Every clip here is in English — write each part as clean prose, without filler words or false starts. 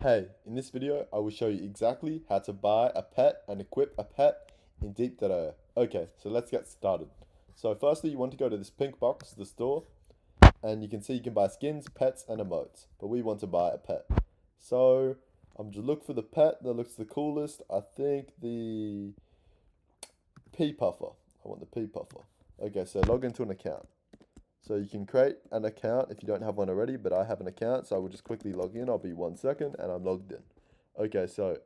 Hey, in this video I will show you exactly how to buy a pet and equip a pet in Deep.io. Okay, so let's get started. So firstly you want to go to this pink box, the store, and you can see you can buy skins, pets and emotes, but we want to buy a pet. So I'm just look for the pet that looks the coolest. I think the pea puffer. I want the pea puffer. Okay, so log into an account. So you can create an account if you don't have one already, but I have an account, so I will just quickly log in. I'll be 1 second and I'm logged in. Okay, so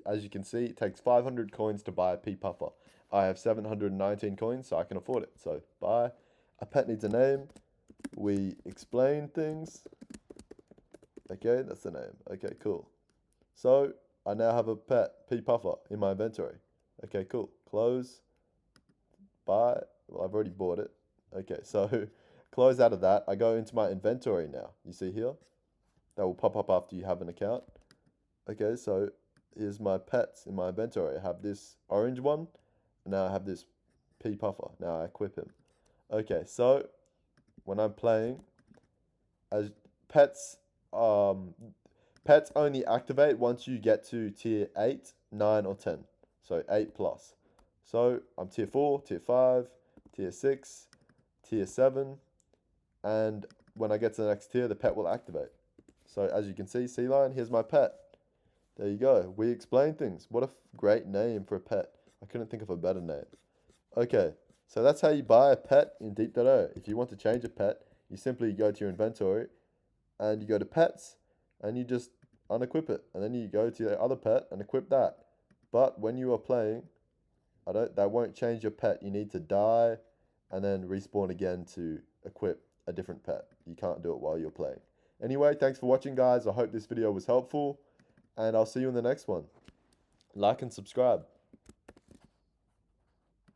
as you can see, it takes 500 coins to buy a pea puffer. I have 719 coins, so I can afford it. So buy. A pet needs a name. We explain things. Okay, that's the name. Okay, cool. So I now have a pet, pea puffer, in my inventory. Okay, cool. Close. Buy. Well, I've already bought it. Okay, so close out of that. I go into my inventory now. You see here? That will pop up after you have an account. Okay, so here's my pets in my inventory. I have this orange one, and now I have this pea puffer. Now I equip him. Okay, so when I'm playing, as pets, um, pets only activate once you get to tier 8, 9, or 10. So 8 plus. So I'm tier 4, tier 5, tier 6, tier 7, and when I get to the next tier, the pet will activate. So as you can see, Sea Lion, here's my pet. There you go. We explain things. What a great name for a pet. I couldn't think of a better name. Okay, so that's how you buy a pet in Deep.io. If you want to change a pet, you simply go to your inventory and you go to pets and you just unequip it. And then you go to the other pet and equip that. But when you are playing, that won't change your pet. You need to die and then respawn again to equip a different pet. You can't do it while you're playing. Anyway, thanks for watching, guys. I hope this video was helpful, and I'll see you in the next one. Like and subscribe.